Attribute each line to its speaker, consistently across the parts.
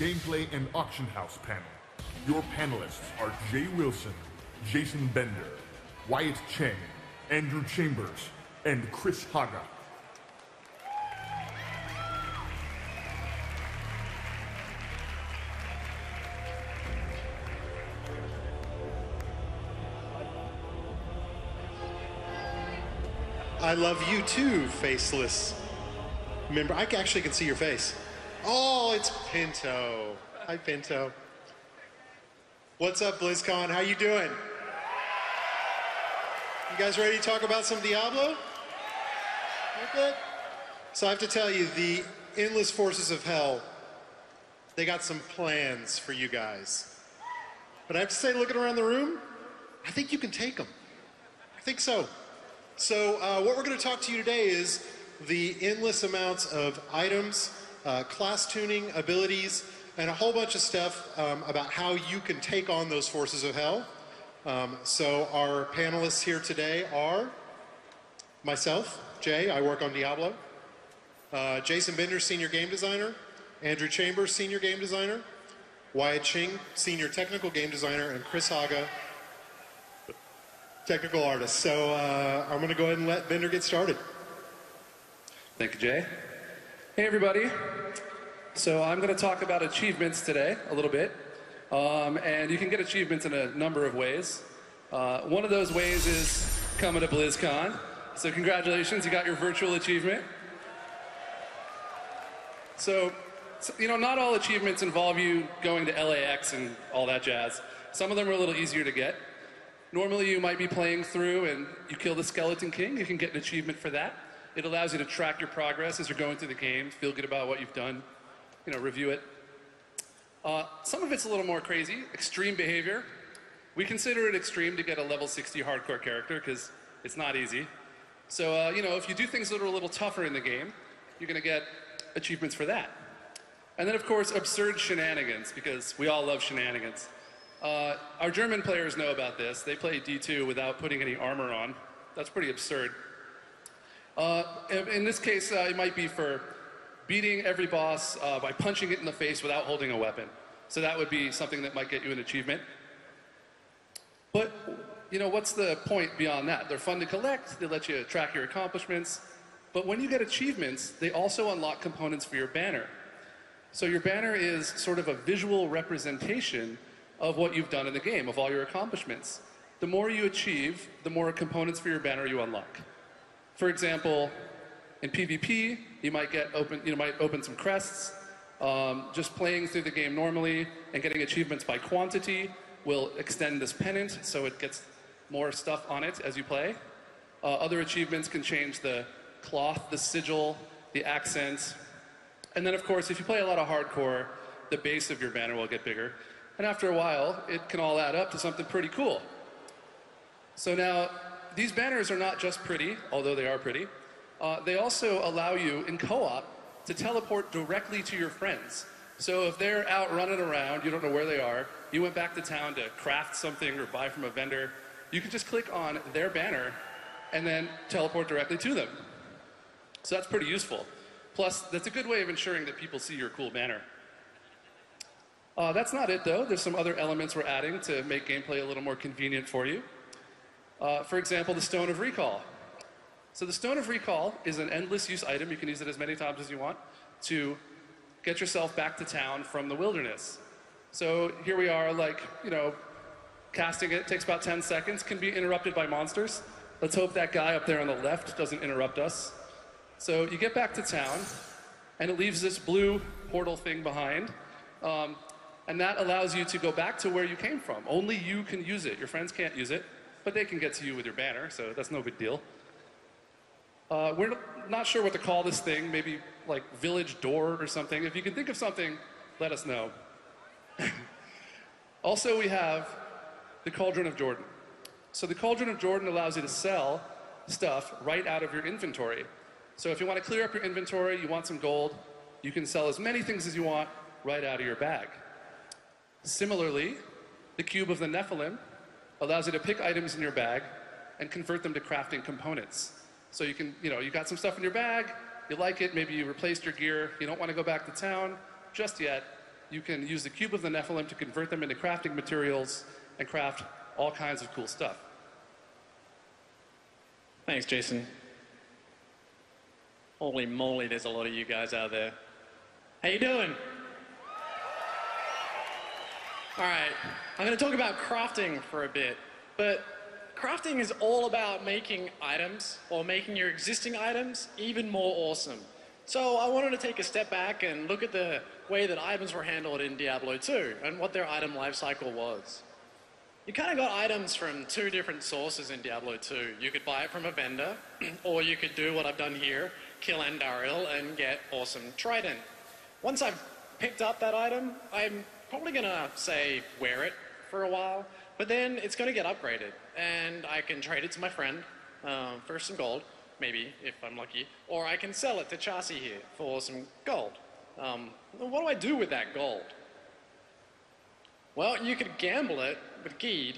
Speaker 1: Gameplay and Auction House panel. Your panelists are Jay Wilson, Jason Bender, Wyatt Cheng, Andrew Chambers, and Chris Haga.
Speaker 2: I love you too, faceless member. I actually can see your face. Oh, it's Pinto. Hi, Pinto. What's up, BlizzCon? How you doing? You guys ready to talk about some Diablo? Okay. So I have to tell you, the Endless Forces of Hell, they got some plans for you guys. But I have to say, looking around the room, I think you can take them. I think so. So what we're going to talk to you today is the endless amounts of items, class tuning, abilities, and a whole bunch of stuff about how you can take on those forces of hell. So our panelists here today are myself, Jay, I work on Diablo, Jason Bender, Senior Game Designer, Andrew Chambers, Senior Game Designer, Wyatt Ching, Senior Technical Game Designer, and Chris Haga, Technical Artist. So I'm going to go ahead and let Bender get started.
Speaker 3: Thank you, Jay. Hey, everybody. So I'm going to talk about achievements today a little bit. And you can get achievements in a number of ways. One of those ways is coming to BlizzCon. So congratulations, you got your virtual achievement. So, you know, not all achievements involve you going to LAX and all that jazz. Some of them are a little easier to get. Normally you might be playing through and you kill the Skeleton King. You can get an achievement for that. It allows you to track your progress as you're going through the game, feel good about what you've done, you know, review it. Some of it's a little more crazy. Extreme behavior. We consider it extreme to get a level 60 hardcore character because it's not easy. So, you know, if you do things that are a little tougher in the game, you're going to get achievements for that. And then, of course, absurd shenanigans, because we all love shenanigans. Our German players know about this. They play D2 without putting any armor on. That's pretty absurd. In this case, it might be for beating every boss by punching it in the face without holding a weapon. So that would be something that might get you an achievement. But, you know, what's the point beyond that? They're fun to collect, they let you track your accomplishments, but when you get achievements, they also unlock components for your banner. So your banner is sort of a visual representation of what you've done in the game, of all your accomplishments. The more you achieve, the more components for your banner you unlock. For example, in PvP, you might open some crests. Just playing through the game normally and getting achievements by quantity will extend this pennant, so it gets more stuff on it as you play. Other achievements can change the cloth, the sigil, the accents. And then, of course, if you play a lot of hardcore, the base of your banner will get bigger. And after a while, it can all add up to something pretty cool. So now, these banners are not just pretty, although they are pretty. They also allow you, in co-op, to teleport directly to your friends. So if they're out running around, you don't know where they are, you went back to town to craft something or buy from a vendor, you can just click on their banner and then teleport directly to them. So that's pretty useful. Plus, that's a good way of ensuring that people see your cool banner. That's not it, though. There's some other elements we're adding to make gameplay a little more convenient for you. For example, the Stone of Recall. So the Stone of Recall is an endless use item. You can use it as many times as you want to get yourself back to town from the wilderness. So here we are, like, you know, casting it. Takes about 10 seconds. Can be interrupted by monsters. Let's hope that guy up there on the left doesn't interrupt us. So you get back to town, and it leaves this blue portal thing behind. And that allows you to go back to where you came from. Only you can use it. Your friends can't use it, but they can get to you with your banner, so that's no big deal. We're not sure what to call this thing, maybe like Village Door or something. If you can think of something, let us know. Also, we have the Cauldron of Jordan. So the Cauldron of Jordan allows you to sell stuff right out of your inventory. So if you want to clear up your inventory, you want some gold, you can sell as many things as you want right out of your bag. Similarly, the Cube of the Nephilim allows you to pick items in your bag and convert them to crafting components. So you can, you know, you got some stuff in your bag, you like it, maybe you replaced your gear, you don't want to go back to town just yet, you can use the cube of the Nephilim to convert them into crafting materials and craft all kinds of cool stuff.
Speaker 4: Thanks, Jason. Holy moly, there's a lot of you guys out there. How you doing? All right, I'm going to talk about crafting for a bit, but crafting is all about making items, or making your existing items, even more awesome. So I wanted to take a step back and look at the way that items were handled in Diablo II, and what their item lifecycle was. You kind of got items from two different sources in Diablo 2. You could buy it from a vendor, or you could do what I've done here, kill Andariel and get awesome Trident. Once I've picked up that item, I'm probably gonna say wear it for a while, but then it's gonna get upgraded, and I can trade it to my friend for some gold, maybe, if I'm lucky, or I can sell it to Chassis here for some gold. What do I do with that gold? Well, you could gamble it with Geed.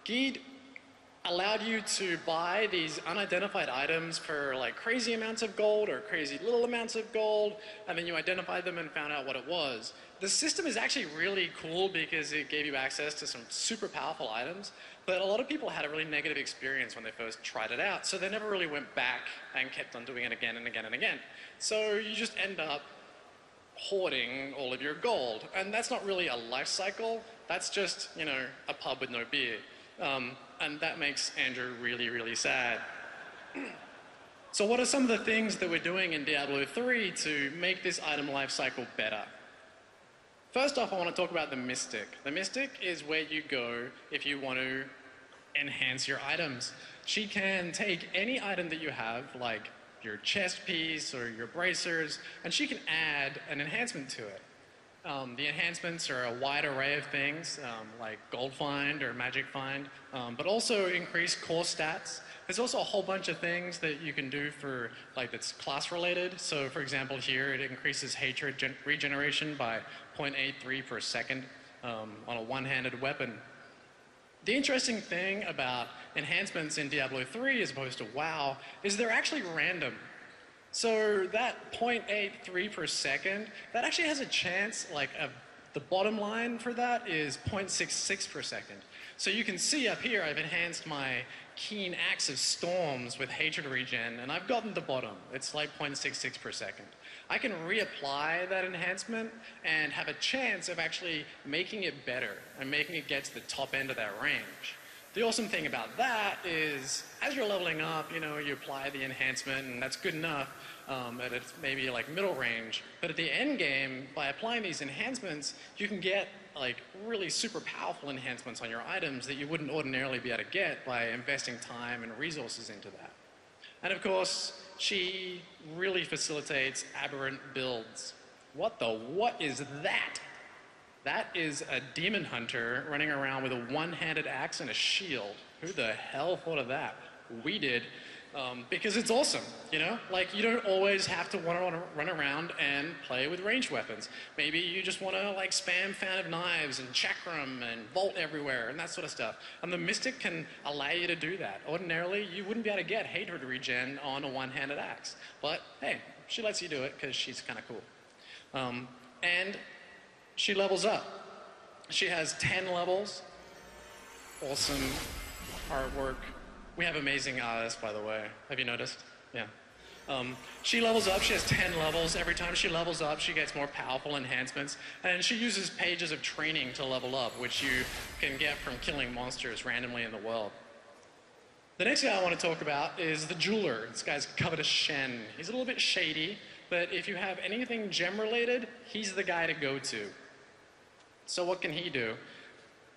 Speaker 4: Geed allowed you to buy these unidentified items for like crazy amounts of gold or crazy little amounts of gold, and then you identified them and found out what it was. The system is actually really cool because it gave you access to some super powerful items, but a lot of people had a really negative experience when they first tried it out, so they never really went back and kept on doing it again and again and again. So you just end up hoarding all of your gold. And that's not really a life cycle, that's just, you know, a pub with no beer. And that makes Andrew really, really sad. So what are some of the things that we're doing in Diablo 3 to make this item life cycle better? First off, I want to talk about the Mystic. The Mystic is where you go if you want to enhance your items. She can take any item that you have, like your chest piece or your bracers, and she can add an enhancement to it. The enhancements are a wide array of things, like Gold Find or Magic Find, but also increase core stats. There's also a whole bunch of things that you can do for, like, that's class related. So for example here, it increases hatred regeneration by 0.83 per second on a one-handed weapon. The interesting thing about enhancements in Diablo 3 as opposed to WoW is they're actually random. So that 0.83 per second, that actually has a chance, like the bottom line for that is 0.66 per second. So you can see up here I've enhanced my Keen Axe of Storms with hatred regen, and I've gotten the bottom. It's like 0.66 per second. I can reapply that enhancement and have a chance of actually making it better and making it get to the top end of that range. The awesome thing about that is, as you're leveling up, you know, you apply the enhancement and that's good enough, and it's maybe like middle range. But at the end game, by applying these enhancements, you can get like really super powerful enhancements on your items that you wouldn't ordinarily be able to get by investing time and resources into that. And of course, she really facilitates aberrant builds. What is that? That is a demon hunter running around with a one-handed axe and a shield. Who the hell thought of that? We did, because it's awesome, you know? Like, you don't always have to want to run around and play with ranged weapons. Maybe you just want to, like, spam Fan of Knives and Chakram and Vault everywhere and that sort of stuff. And the Mystic can allow you to do that. Ordinarily, you wouldn't be able to get hatred regen on a one-handed axe. But, hey, she lets you do it because she's kind of cool. And she levels up. She has 10 levels. Awesome artwork. We have amazing artists, by the way. Have you noticed? Yeah. She levels up. She has 10 levels. Every time she levels up, she gets more powerful enhancements. And she uses pages of training to level up, which you can get from killing monsters randomly in the world. The next guy I want to talk about is the Jeweler. This guy's Covetous Shen. He's a little bit shady, but if you have anything gem-related, he's the guy to go to. So what can he do?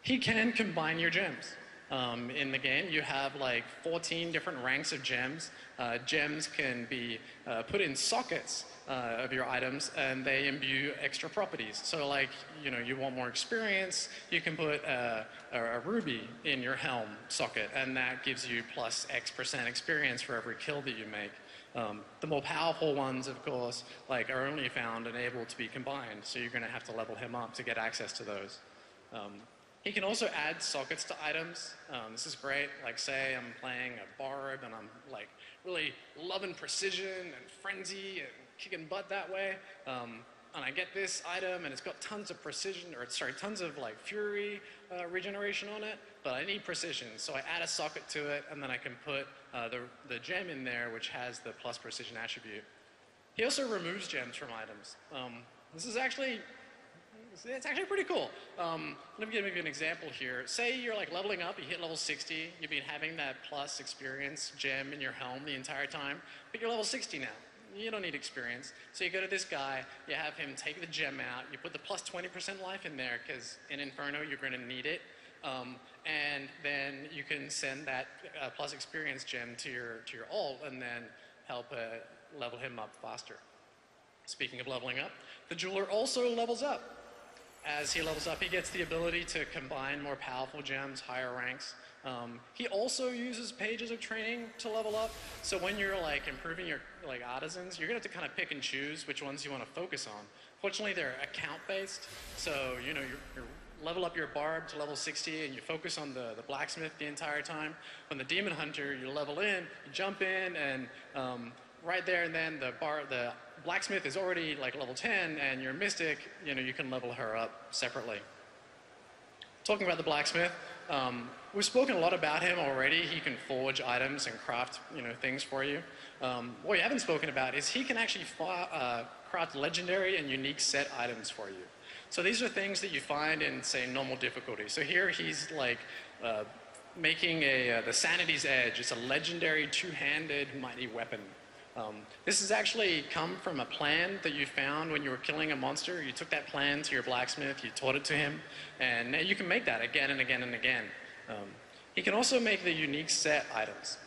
Speaker 4: He can combine your gems. In the game, you have like 14 different ranks of gems. Gems can be put in sockets of your items, and they imbue extra properties. So like, you know, you want more experience, you can put a ruby in your helm socket, and that gives you plus X% experience for every kill that you make. The more powerful ones, of course, like are only found and able to be combined, so you're going to have to level him up to get access to those. He can also add sockets to items. This is great. Like, say I'm playing a barb and I'm like really loving precision and frenzy and kicking butt that way. and I get this item, and it's got tons of precision, or sorry, tons of like fury regeneration on it, but I need precision. So I add a socket to it, and then I can put the gem in there, which has the plus precision attribute. He also removes gems from items. This is actually, it's actually pretty cool. Let me give you an example here. Say you're like leveling up, you hit level 60, you've been having that plus experience gem in your helm the entire time, but you're level 60 now. You don't need experience. So you go to this guy, you have him take the gem out, you put the plus 20% life in there, because in Inferno you're going to need it. And then you can send that plus experience gem to your ult and then help level him up faster. Speaking of leveling up, the jeweler also levels up. As he levels up, he gets the ability to combine more powerful gems, higher ranks. He also uses pages of training to level up. So when you're like improving your like artisans, you're gonna have to kind of pick and choose which ones you want to focus on. Fortunately, they're account based, so you know you level up your barb to level 60 and you focus on the blacksmith the entire time. When the demon hunter, you level in, you jump in, and right there and then the blacksmith is already like level 10, and your mystic, you know, you can level her up separately. Talking about the blacksmith, we've spoken a lot about him already. He can forge items and craft, you know, things for you. What we haven't spoken about is he can actually craft legendary and unique set items for you. So these are things that you find in, say, normal difficulty. So here he's like making the Sanity's Edge. It's a legendary two-handed mighty weapon. This has actually come from a plan that you found when you were killing a monster. You took that plan to your blacksmith, you taught it to him, and now you can make that again and again and again. He can also make the unique set items.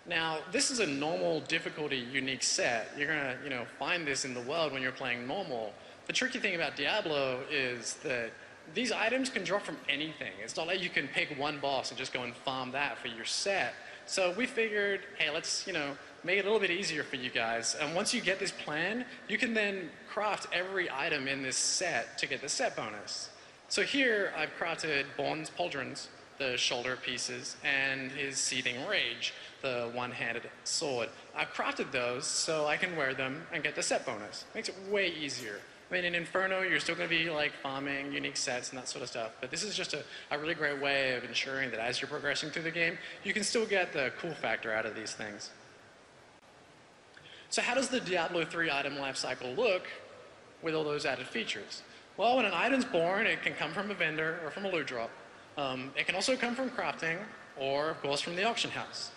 Speaker 4: Now, this is a normal difficulty unique set. You're gonna, you know, find this in the world when you're playing normal. The tricky thing about Diablo is that these items can drop from anything. It's not like you can pick one boss and just go and farm that for your set. So we figured, hey, let's, you know, make it a little bit easier for you guys. And once you get this plan, you can then craft every item in this set to get the set bonus. So here I've crafted Born's Pauldrons, the shoulder pieces, and his Seething Rage, the one-handed sword. I've crafted those so I can wear them and get the set bonus. Makes it way easier. I mean, in Inferno, you're still going to be like farming unique sets and that sort of stuff, but this is just a really great way of ensuring that as you're progressing through the game, you can still get the cool factor out of these things. So how does the Diablo III item lifecycle look with all those added features? Well, when an item's born, it can come from a vendor or from a loot drop. It can also come from crafting or, of course, from the auction house.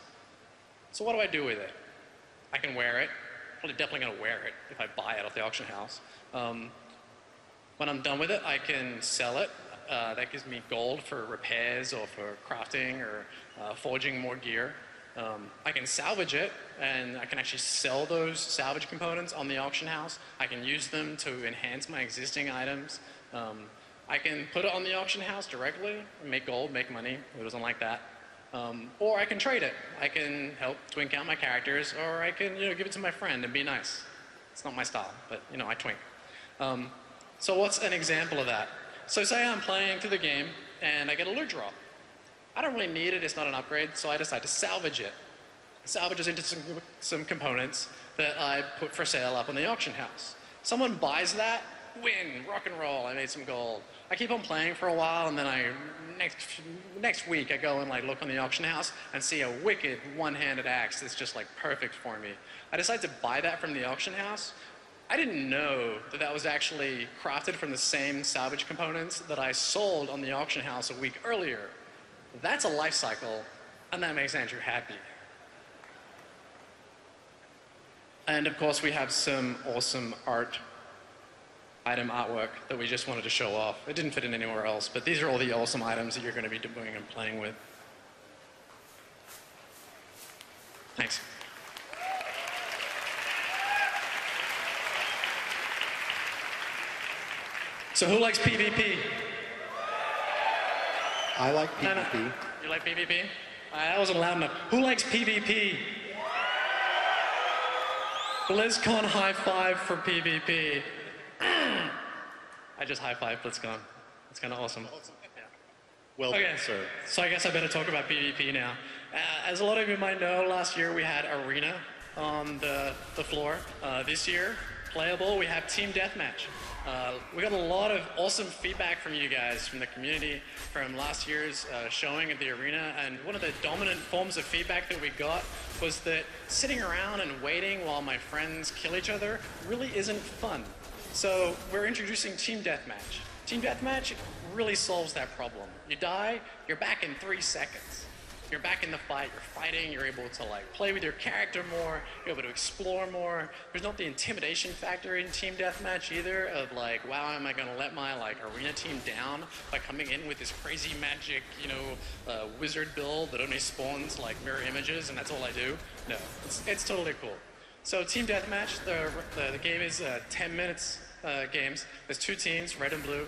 Speaker 4: So what do I do with it? I can wear it. Probably definitely going to wear it if I buy it off the auction house. When I'm done with it, I can sell it. That gives me gold for repairs or for crafting or forging more gear. I can salvage it, and I can actually sell those salvage components on the auction house. I can use them to enhance my existing items. I can put it on the auction house directly, make gold, make money. Who doesn't like that? Or I can trade it. I can help twink out my characters, or I can, you know, give it to my friend and be nice. It's not my style, but, you know, I twink. So what's an example of that? So say I'm playing through the game, and I get a loot drop. I don't really need it, it's not an upgrade, so I decide to salvage it. Salvage it into some components that I put for sale up on the auction house. Someone buys that, win, rock and roll, I made some gold. I keep on playing for a while, and then next week I go and like look on the auction house and see a wicked one-handed axe that's just like perfect for me. I decide to buy that from the auction house. I didn't know that that was actually crafted from the same salvage components that I sold on the auction house a week earlier. That's a life cycle, and that makes Andrew happy. And of course, we have some awesome item artwork that we just wanted to show off. It didn't fit in anywhere else, but these are all the awesome items that you're going to be doing and playing with. Thanks. So who likes PvP?
Speaker 2: I like PvP.
Speaker 4: No. You like PvP? That wasn't loud enough. Who likes PvP? BlizzCon high five for PvP. I just high five BlizzCon. It's kind of awesome. Yeah.
Speaker 2: Well
Speaker 4: okay,
Speaker 2: done, sir.
Speaker 4: So I guess I better talk about PvP now. As a lot of you might know, last year we had Arena on the floor. This year, playable, we have Team Deathmatch. We got a lot of awesome feedback from you guys, from the community, from last year's showing at the arena, and one of the dominant forms of feedback that we got was that sitting around and waiting while my friends kill each other really isn't fun. So we're introducing Team Deathmatch. Team Deathmatch really solves that problem. You die, you're back in 3 seconds. You're back in the fight, you're fighting, you're able to like play with your character more, you're able to explore more. There's not the intimidation factor in Team Deathmatch either of like, wow, am I gonna let my like arena team down by coming in with this crazy magic, you know, wizard build that only spawns like mirror images and that's all I do? No, it's totally cool. So Team Deathmatch, the game is 10 minutes games. There's 2 teams, red and blue.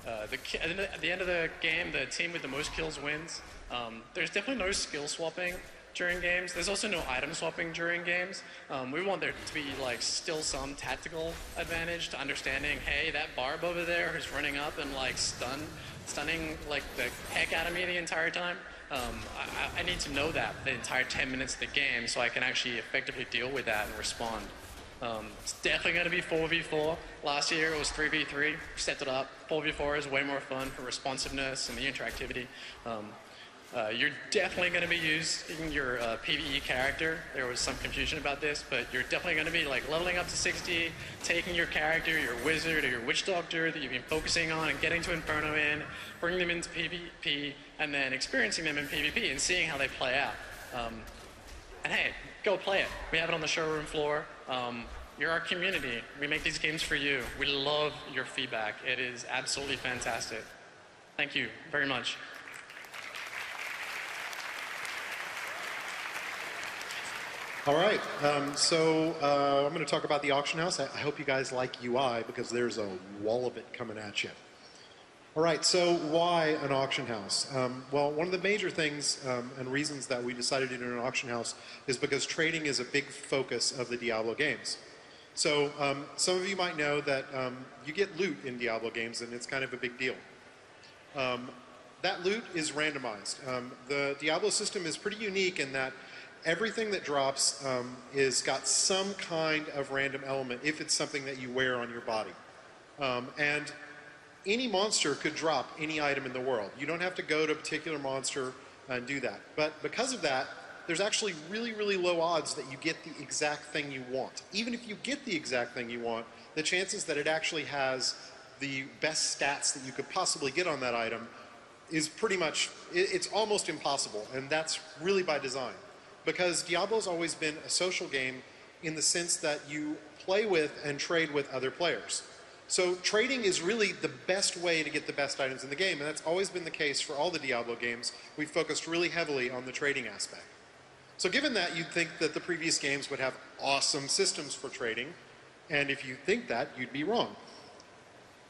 Speaker 4: At the end of the game, the team with the most kills wins. There's definitely no skill swapping during games. There's also no item swapping during games. We want there to be like still some tactical advantage to understanding, hey, that barb over there who's running up and like stunning like the heck out of me the entire time. I need to know that the entire 10 minutes of the game so I can actually effectively deal with that and respond. It's definitely going to be 4v4. Last year it was 3v3. Stepped it up. 4v4 is way more fun for responsiveness and the interactivity. You're definitely going to be using your PvE character. There was some confusion about this, but you're definitely going to be like leveling up to 60, taking your character, your wizard or your witch doctor that you've been focusing on and getting to Inferno in, bringing them into PvP, and then experiencing them in PvP and seeing how they play out. And hey, go play it. We have it on the showroom floor. You're our community. We make these games for you. We love your feedback. It is absolutely fantastic. Thank you very much.
Speaker 2: All right, I'm going to talk about the auction house. I hope you guys like UI because there's a wall of it coming at you. All right, so why an auction house? Well, one of the major things and reasons that we decided to do an auction house is because trading is a big focus of the Diablo games. So some of you might know that you get loot in Diablo games and it's kind of a big deal. That loot is randomized. The Diablo system is pretty unique in that everything that drops is got some kind of random element if it's something that you wear on your body. And any monster could drop any item in the world. You don't have to go to a particular monster and do that. But because of that, there's actually really, really low odds that you get the exact thing you want. Even if you get the exact thing you want, the chances that it actually has the best stats that you could possibly get on that item is pretty much, it's almost impossible. And that's really by design. Because Diablo's always been a social game in the sense that you play with and trade with other players. So trading is really the best way to get the best items in the game, and that's always been the case for all the Diablo games. We've focused really heavily on the trading aspect. So given that, you'd think that the previous games would have awesome systems for trading, and if you think that, you'd be wrong.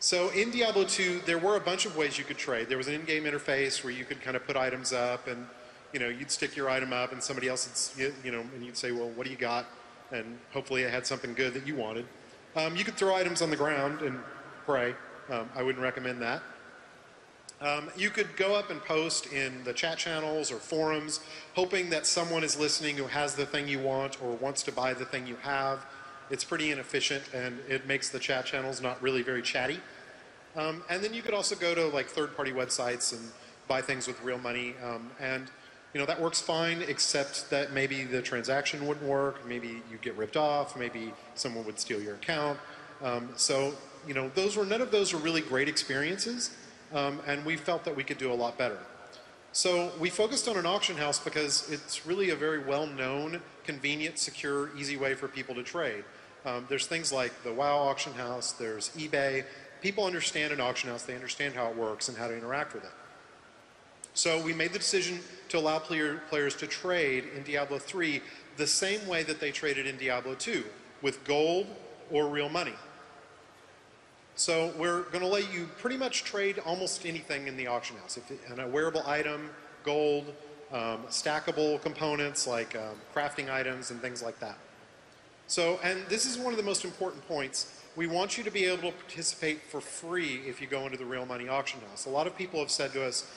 Speaker 2: So in Diablo 2, there were a bunch of ways you could trade. There was an in-game interface where you could kind of put items up and you'd stick your item up and somebody else would, and you'd say, well, what do you got? And hopefully it had something good that you wanted. You could throw items on the ground and pray. I wouldn't recommend that. You could go up and post in the chat channels or forums, hoping that someone is listening who has the thing you want or wants to buy the thing you have. It's pretty inefficient and it makes the chat channels not really very chatty. And then you could also go to like third-party websites and buy things with real money. That works fine, except that maybe the transaction wouldn't work, maybe you get ripped off, maybe someone would steal your account. None of those were really great experiences, and we felt that we could do a lot better. So we focused on an auction house because it's really a very well-known, convenient, secure, easy way for people to trade. There's things like the WoW auction house, there's eBay. People understand an auction house, they understand how it works and how to interact with it. So we made the decision to allow players to trade in Diablo 3 the same way that they traded in Diablo 2, with gold or real money. So we're going to let you pretty much trade almost anything in the auction house. If a wearable item, gold, stackable components like crafting items and things like that. So, and this is one of the most important points. We want you to be able to participate for free if you go into the real money auction house. A lot of people have said to us,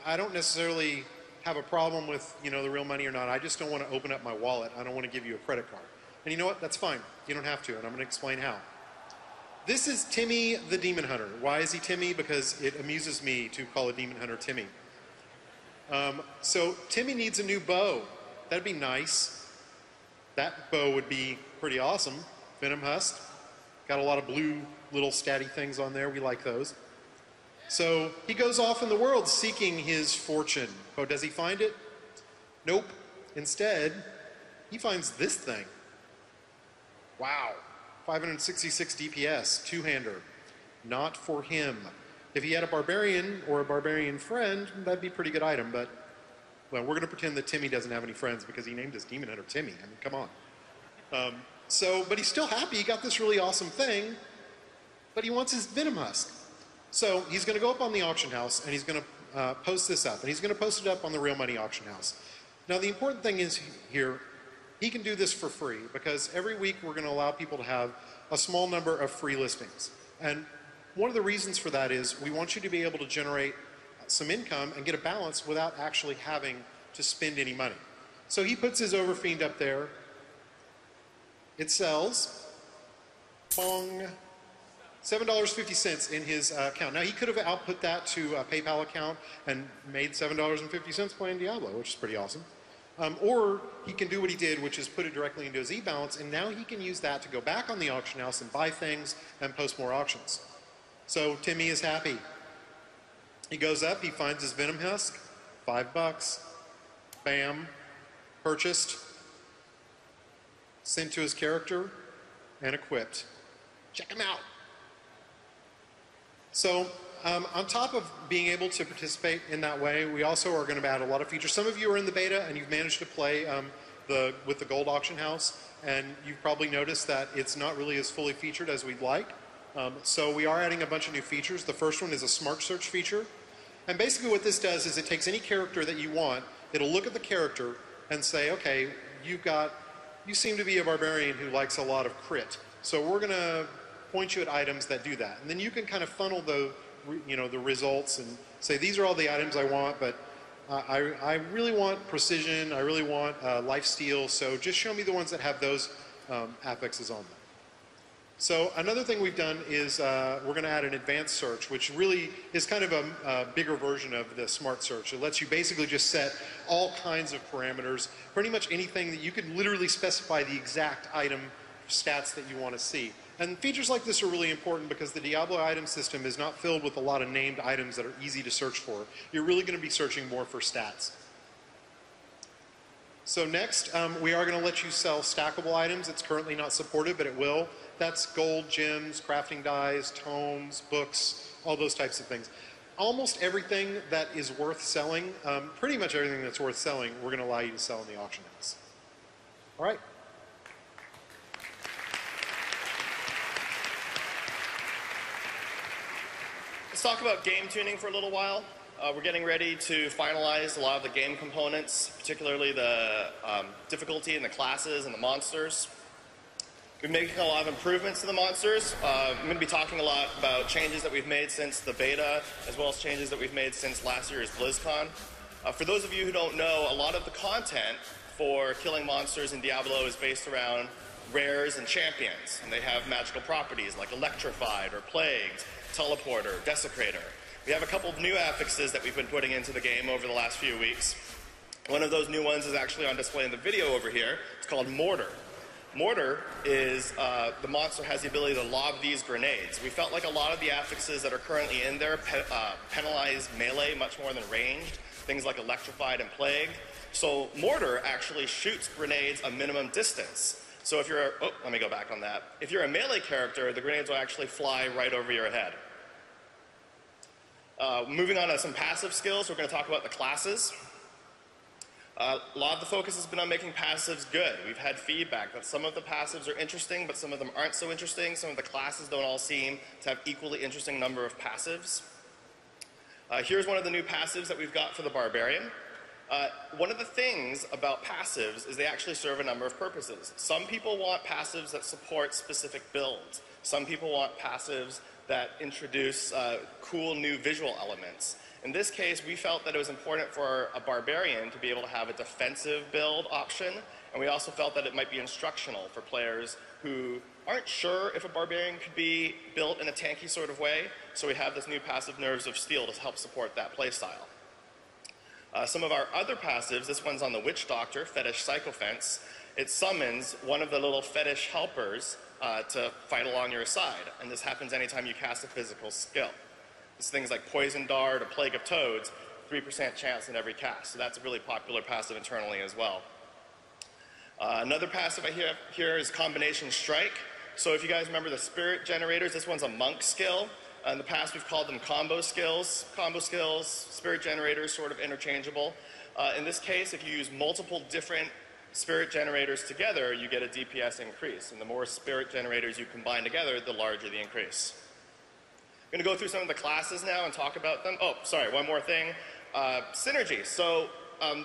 Speaker 2: I don't necessarily have a problem with, the real money or not. I just don't want to open up my wallet. I don't want to give you a credit card. And you know what? That's fine. You don't have to, and I'm going to explain how. This is Timmy the Demon Hunter. Why is he Timmy? Because it amuses me to call a Demon Hunter Timmy. So Timmy needs a new bow. That'd be nice. That bow would be pretty awesome. Venom Husk. Got a lot of blue little statty things on there. We like those. So he goes off in the world seeking his fortune. Oh, does he find it? Nope. Instead, he finds this thing. Wow. 566 DPS, two-hander. Not for him. If he had a barbarian or a barbarian friend, that'd be a pretty good item, but, well, we're going to pretend that Timmy doesn't have any friends because he named his Demon Hunter Timmy. I mean, come on. But he's still happy. He got this really awesome thing, but he wants his Venom Husk. So he's going to go up on the auction house, and he's going to post this up, and he's going to post it up on the Real Money auction house. Now, the important thing is here, he can do this for free, because every week we're going to allow people to have a small number of free listings. And one of the reasons for that is we want you to be able to generate some income and get a balance without actually having to spend any money. So he puts his Overfiend up there. It sells, bong, $7.50 in his account. Now, he could have output that to a PayPal account and made $7.50 playing Diablo, which is pretty awesome. Or he can do what he did, which is put it directly into his e-balance, and now he can use that to go back on the auction house and buy things and post more auctions. So Timmy is happy. He goes up, he finds his Venom Husk, $5. Bam. Purchased. Sent to his character, and equipped. Check him out. So on top of being able to participate in that way, we also are going to add a lot of features. Some of you are in the beta and you've managed to play with the gold auction house, and you've probably noticed that it's not really as fully featured as we'd like. So we are adding a bunch of new features. The first one is a smart search feature. And basically what this does is it takes any character that you want, it'll look at the character and say, okay, you seem to be a barbarian who likes a lot of crit. So we're going to point you at items that do that. And then you can kind of funnel the results and say, these are all the items I want, but I really want precision, I really want lifesteal, so just show me the ones that have those affixes on them. So another thing we've done is we're going to add an advanced search, which really is kind of a bigger version of the smart search. It lets you basically just set all kinds of parameters, pretty much anything that you can literally specify the exact item stats that you want to see. And features like this are really important because the Diablo item system is not filled with a lot of named items that are easy to search for. You're really going to be searching more for stats. So next, we are going to let you sell stackable items. It's currently not supported, but it will. That's gold, gems, crafting dies, tomes, books, all those types of things. Almost everything that is worth selling, pretty much everything that's worth selling, we're going to allow you to sell in the auction house. All right.
Speaker 5: Let's talk about game tuning for a little while. We're getting ready to finalize a lot of the game components, particularly the difficulty in the classes and the monsters. We're making a lot of improvements to the monsters. I'm going to be talking a lot about changes that we've made since the beta, as well as changes that we've made since last year's BlizzCon. For those of you who don't know, a lot of the content for killing monsters in Diablo is based around rares and champions, and they have magical properties like Electrified or Plagued, Teleporter, Desecrator. We have a couple of new affixes that we've been putting into the game over the last few weeks. One of those new ones is actually on display in the video over here. It's called Mortar. Mortar is, the monster has the ability to lob these grenades. We felt like a lot of the affixes that are currently in there penalize melee much more than ranged, things like Electrified and Plagued. So Mortar actually shoots grenades a minimum distance. So if you're, let me go back on that. If you're a melee character, the grenades will actually fly right over your head. Moving on to some passive skills, we're going to talk about the classes. A lot of the focus has been on making passives good. We've had feedback that some of the passives are interesting, but some of them aren't so interesting. Some of the classes don't all seem to have equally interesting number of passives. Here's one of the new passives that we've got for the Barbarian. One of the things about passives is they actually serve a number of purposes. Some people want passives that support specific builds. Some people want passives that introduce cool new visual elements. In this case, we felt that it was important for a barbarian to be able to have a defensive build option, and we also felt that it might be instructional for players who aren't sure if a barbarian could be built in a tanky sort of way, so we have this new passive Nerves of Steel to help support that playstyle. Some of our other passives, this one's on the Witch Doctor, Fetish Sycophants. It summons one of the little fetish helpers to fight along your side, and this happens anytime you cast a physical skill. It's things like Poison Dart or Plague of Toads, 3% chance in every cast, so that's a really popular passive internally as well. Another passive I have here is Combination Strike. So if you guys remember the Spirit Generators, this one's a monk skill. In the past, we've called them combo skills. Combo skills, Spirit Generators, sort of interchangeable. In this case, if you use multiple different Spirit Generators together, you get a DPS increase. And the more Spirit Generators you combine together, the larger the increase. I'm going to go through some of the classes now and talk about them. Oh, sorry, one more thing. Synergy. So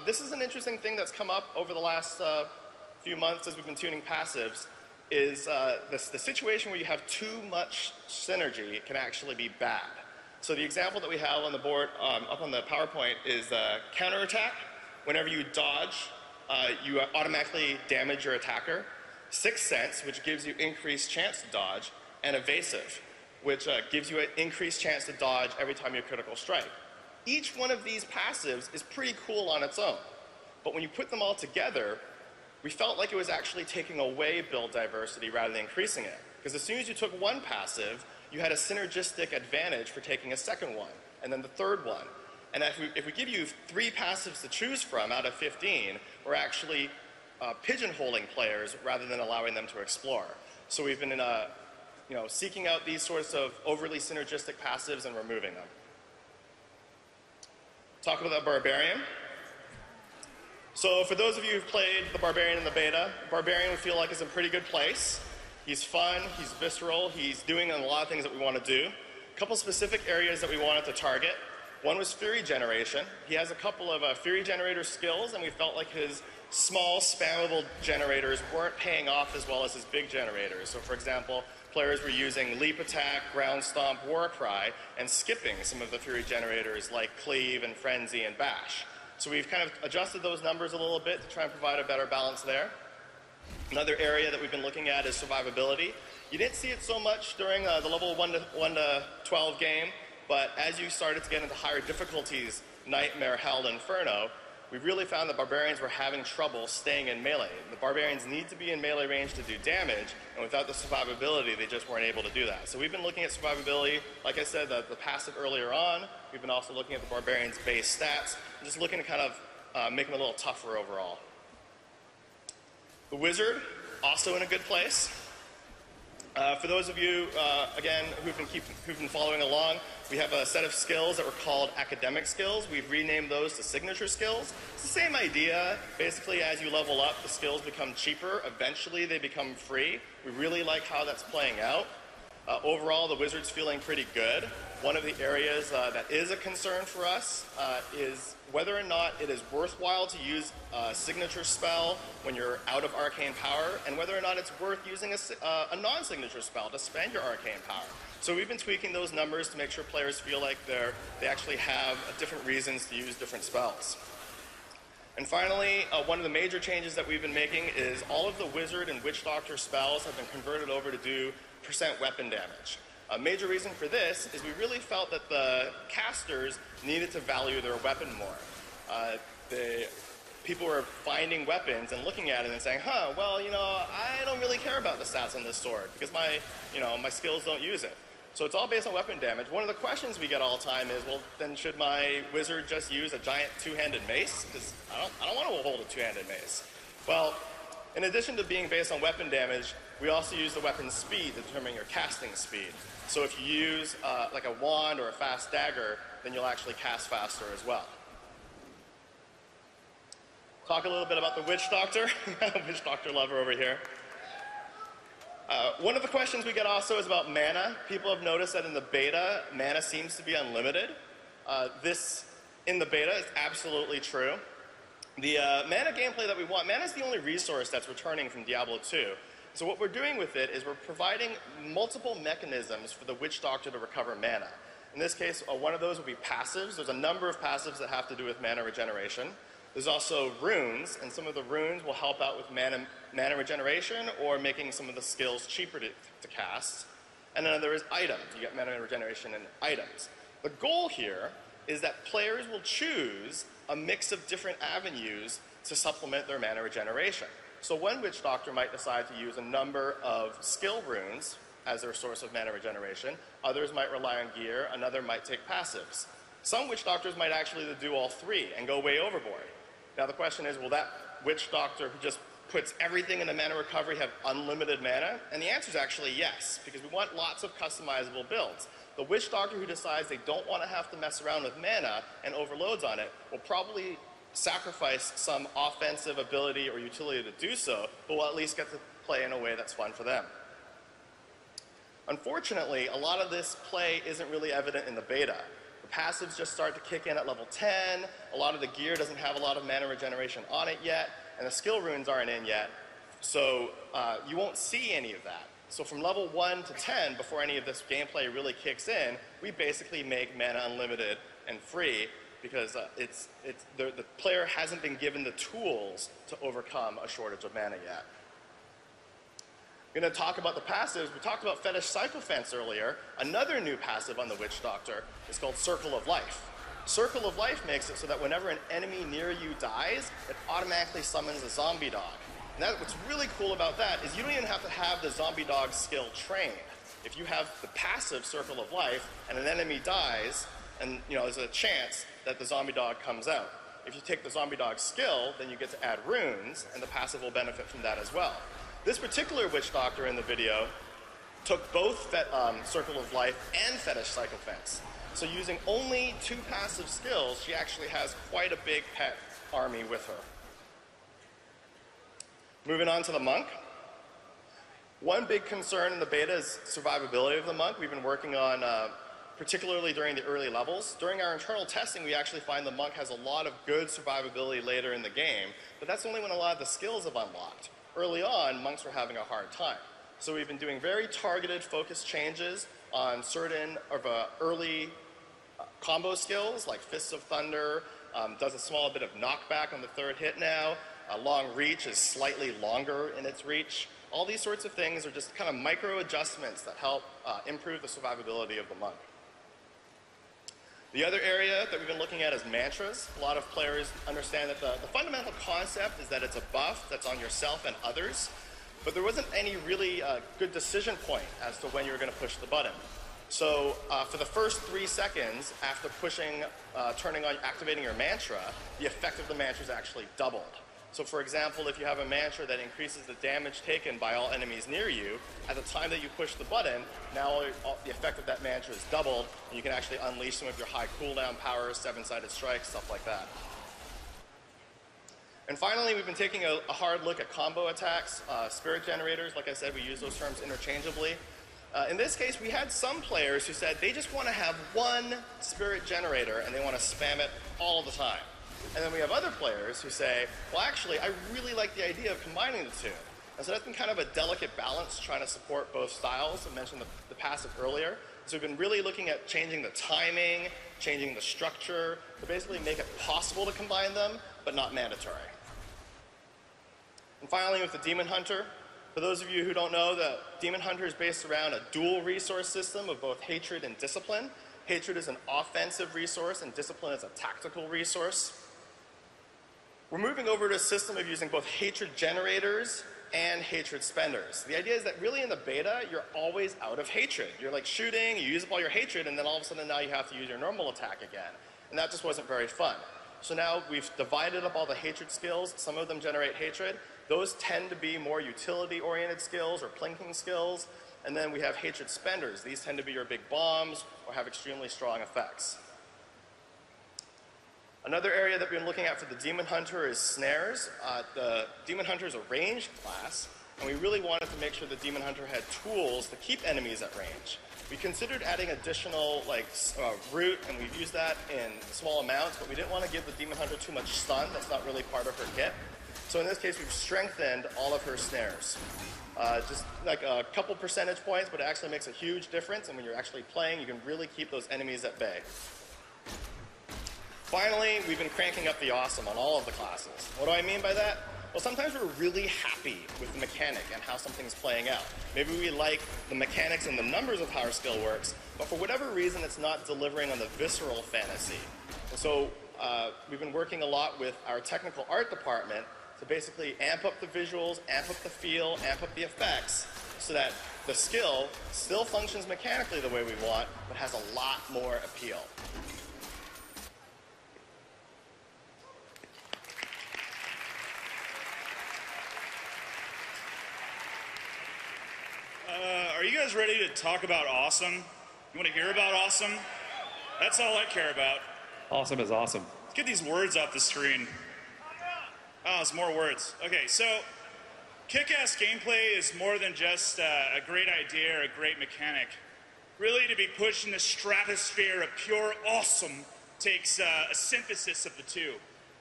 Speaker 5: this is an interesting thing that's come up over the last few months as we've been tuning passives, is the situation where you have too much synergy can actually be bad. So the example that we have on the board, up on the PowerPoint, is counterattack. Whenever you dodge, you automatically damage your attacker. Sixth Sense, which gives you increased chance to dodge, and evasive, which gives you an increased chance to dodge every time you critical strike. Each one of these passives is pretty cool on its own, but when you put them all together, we felt like it was actually taking away build diversity rather than increasing it. Because as soon as you took one passive, you had a synergistic advantage for taking a second one, and then the third one. And if we give you 3 passives to choose from out of 15, we're actually pigeonholing players rather than allowing them to explore. So we've been seeking out these sorts of overly synergistic passives and removing them. Talk about the Barbarian. So for those of you who've played the Barbarian in the beta, Barbarian we feel like is in a pretty good place. He's fun, he's visceral, he's doing a lot of things that we want to do. A couple specific areas that we wanted to target. One was Fury Generation. He has a couple of Fury Generator skills, and we felt like his small, spammable generators weren't paying off as well as his big generators. So for example, players were using Leap Attack, Ground Stomp, Warcry, and skipping some of the Fury Generators like Cleave and Frenzy and Bash. So we've kind of adjusted those numbers a little bit to try and provide a better balance there. Another area that we've been looking at is survivability. You didn't see it so much during the level 1 to 12 game, but as you started to get into higher difficulties, Nightmare, Hell, Inferno, we really found that Barbarians were having trouble staying in melee. The Barbarians need to be in melee range to do damage, and without the survivability, they just weren't able to do that. So we've been looking at survivability, like I said, the passive earlier on. We've been also looking at the Barbarians' base stats, and just looking to kind of make them a little tougher overall. The Wizard, also in a good place. For those of you, again, who've been following along, we have a set of skills that were called academic skills. We've renamed those to signature skills. It's the same idea. Basically, as you level up, the skills become cheaper. Eventually, they become free. We really like how that's playing out. Overall, the Wizard's feeling pretty good. One of the areas that is a concern for us is whether or not it is worthwhile to use a signature spell when you're out of arcane power, and whether or not it's worth using a non-signature spell to spend your arcane power. So we've been tweaking those numbers to make sure players feel like they actually have different reasons to use different spells. And finally, one of the major changes that we've been making is all of the Wizard and Witch Doctor spells have been converted over to do % weapon damage. A major reason for this is we really felt that the casters needed to value their weapon more. People were finding weapons and looking at it and saying, well, I don't really care about the stats on this sword because my skills don't use it. So it's all based on weapon damage. One of the questions we get all the time is, well, then should my Wizard just use a giant two-handed mace? Because I don't want to hold a two-handed mace. Well, in addition to being based on weapon damage, we also use the weapon's speed to determine your casting speed. So if you use like a wand or a fast dagger, then you'll actually cast faster as well. Talk a little bit about the Witch Doctor. Witch Doctor lover over here. One of the questions we get also is about mana. People have noticed that in the beta, mana seems to be unlimited. This, in the beta, is absolutely true. The mana gameplay that we want, mana is the only resource that's returning from Diablo 2. So what we're doing with it is we're providing multiple mechanisms for the Witch Doctor to recover mana. In this case, one of those will be passives. There's a number of passives that have to do with mana regeneration. There's also runes, and some of the runes will help out with mana regeneration or making some of the skills cheaper to cast. And then there is items. You get mana regeneration and items. The goal here is that players will choose a mix of different avenues to supplement their mana regeneration. So one Witch Doctor might decide to use a number of skill runes as their source of mana regeneration. Others might rely on gear. Another might take passives. Some Witch Doctors might actually do all three and go way overboard. Now the question is, will that Witch Doctor who just puts everything into mana recovery have unlimited mana? And the answer is actually yes, because we want lots of customizable builds. The Witch Doctor who decides they don't want to have to mess around with mana and overloads on it will probably sacrifice some offensive ability or utility to do so, but will at least get to play in a way that's fun for them. Unfortunately, a lot of this play isn't really evident in the beta. The passives just start to kick in at level 10, a lot of the gear doesn't have a lot of mana regeneration on it yet, and the skill runes aren't in yet, so you won't see any of that. So from level 1 to 10, before any of this gameplay really kicks in, we basically make mana unlimited and free, because the player hasn't been given the tools to overcome a shortage of mana yet. We're going to talk about the passives. We talked about Fetish Sycophants earlier. Another new passive on the Witch Doctor is called Circle of Life. Circle of Life makes it so that whenever an enemy near you dies, it automatically summons a zombie dog. And what's really cool about that is you don't even have to have the zombie dog skill trained. If you have the passive Circle of Life and an enemy dies, and there's a chance that the zombie dog comes out. If you take the zombie dog skill, then you get to add runes, and the passive will benefit from that as well. This particular Witch Doctor in the video took both Circle of Life and Fetish Sycophants. So using only 2 passive skills, she actually has quite a big pet army with her. Moving on to the Monk. One big concern in the beta is survivability of the Monk. We've been working on particularly during the early levels. During our internal testing, we actually find the Monk has a lot of good survivability later in the game, but that's only when a lot of the skills have unlocked. Early on, Monks were having a hard time. So we've been doing very targeted, focused changes on certain of early combo skills, like Fists of Thunder, does a small bit of knockback on the 3rd hit now. Long Reach is slightly longer in its reach. All these sorts of things are just kind of micro adjustments that help improve the survivability of the Monk. The other area that we've been looking at is mantras. A lot of players understand that the fundamental concept is that it's a buff that's on yourself and others, but there wasn't any really good decision point as to when you were going to push the button. So for the first 3 seconds after pushing, activating your mantra, the effect of the mantra is actually doubled. So for example, if you have a mantra that increases the damage taken by all enemies near you, at the time that you push the button, now the effect of that mantra is doubled, and you can actually unleash some of your high cooldown powers, 7-sided strikes, stuff like that. And finally, we've been taking a hard look at combo attacks, spirit generators. Like I said, we use those terms interchangeably. In this case, we had some players who said they just want to have one spirit generator and they want to spam it all the time. And then we have other players who say, well, actually, I really like the idea of combining the two. And so that's been kind of a delicate balance, trying to support both styles. I mentioned the passive earlier. So we've been really looking at changing the timing, changing the structure, to basically make it possible to combine them, but not mandatory. And finally, with the Demon Hunter. For those of you who don't know, the Demon Hunter is based around a dual resource system of both Hatred and Discipline. Hatred is an offensive resource, and Discipline is a tactical resource. We're moving over to a system of using both Hatred generators and Hatred spenders. The idea is that really in the beta, you're always out of Hatred. You're like shooting, you use up all your Hatred, and then all of a sudden now you have to use your normal attack again. And that just wasn't very fun. So now we've divided up all the Hatred skills. Some of them generate Hatred. Those tend to be more utility-oriented skills or plinking skills. And then we have Hatred spenders. These tend to be your big bombs or have extremely strong effects. Another area that we've been looking at for the Demon Hunter is snares. The Demon Hunter is a ranged class, and we really wanted to make sure the Demon Hunter had tools to keep enemies at range. We considered adding additional root, and we've used that in small amounts, but we didn't want to give the Demon Hunter too much stun. That's not really part of her kit. So in this case, we've strengthened all of her snares. Just like a couple percentage points, but it actually makes a huge difference. And when you're actually playing, you can really keep those enemies at bay. Finally, we've been cranking up the awesome on all of the classes. What do I mean by that? Well, sometimes we're really happy with the mechanic and how something's playing out. Maybe we like the mechanics and the numbers of how our skill works, but for whatever reason, it's not delivering on the visceral fantasy. And so we've been working a lot with our technical art department to basically amp up the visuals, amp up the feel, amp up the effects, so that the skill still functions mechanically the way we want, but has a lot more appeal.
Speaker 6: Are you guys ready to talk about awesome? You want to hear about awesome? That's all I care about.
Speaker 3: Awesome is awesome.
Speaker 6: Let's get these words off the screen. Oh, it's more words. Okay, so kick-ass gameplay is more than just a great idea or a great mechanic. Really, to be pushed in the stratosphere of pure awesome takes a synthesis of the two.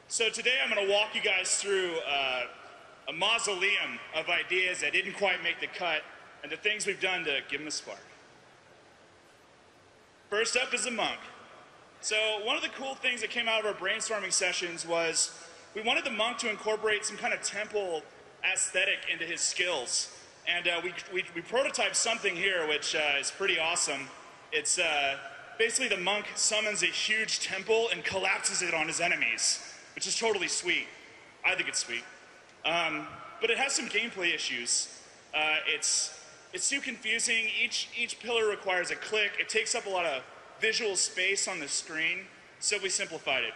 Speaker 6: So today I'm going to walk you guys through a mausoleum of ideas that didn't quite make the cut and the things we've done to give them a spark. First up is the monk. So one of the cool things that came out of our brainstorming sessions was we wanted the monk to incorporate some kind of temple aesthetic into his skills. And we prototyped something here which is pretty awesome. It's basically the monk summons a huge temple and collapses it on his enemies, which is totally sweet. I think it's sweet. But it has some gameplay issues. It's too confusing. Each pillar requires a click. It takes up a lot of visual space on the screen, so we simplified it.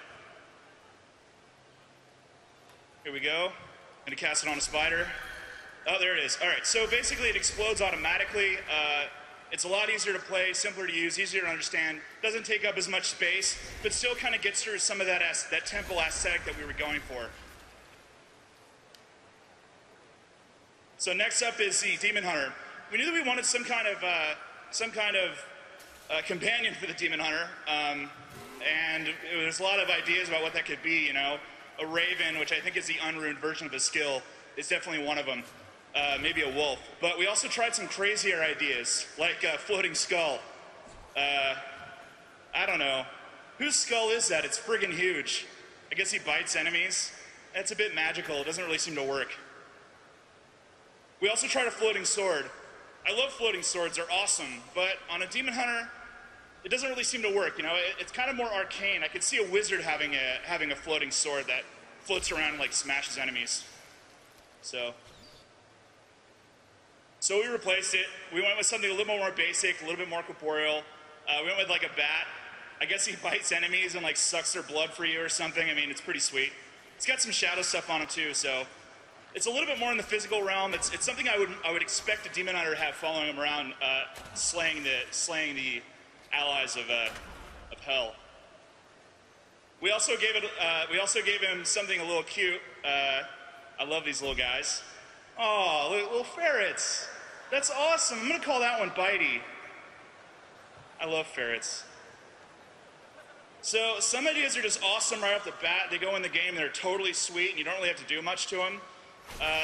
Speaker 6: Here we go. I'm gonna cast it on a spider. Oh, there it is. All right, so basically it explodes automatically. It's a lot easier to play, simpler to use, easier to understand. Doesn't take up as much space, but still kind of gets through some of that temple aesthetic that we were going for. So next up is the Demon Hunter. We knew that we wanted some kind of companion for the Demon Hunter, and there's a lot of ideas about what that could be. You know, a raven, which I think is the unruined version of the skill, is definitely one of them. Maybe a wolf. But we also tried some crazier ideas, like a floating skull. I don't know. Whose skull is that? It's friggin' huge. I guess he bites enemies. That's a bit magical. It doesn't really seem to work. We also tried a floating sword. I love floating swords, they're awesome, but on a Demon Hunter, it doesn't really seem to work, you know? It's kind of more arcane. I could see a wizard having a floating sword that floats around and like smashes enemies. So we replaced it. We went with something a little more basic, a little bit more corporeal. We went with like a bat. I guess he bites enemies and like sucks their blood for you or something. I mean, it's pretty sweet. It's got some shadow stuff on it too, so it's a little bit more in the physical realm. It's something I would expect a Demon Hunter to have following him around, slaying the allies of hell. We also gave him something a little cute. I love these little guys. Oh, little ferrets. That's awesome. I'm gonna call that one Bitey. I love ferrets. So some ideas are just awesome right off the bat. They go in the game, they're totally sweet, and you don't really have to do much to them.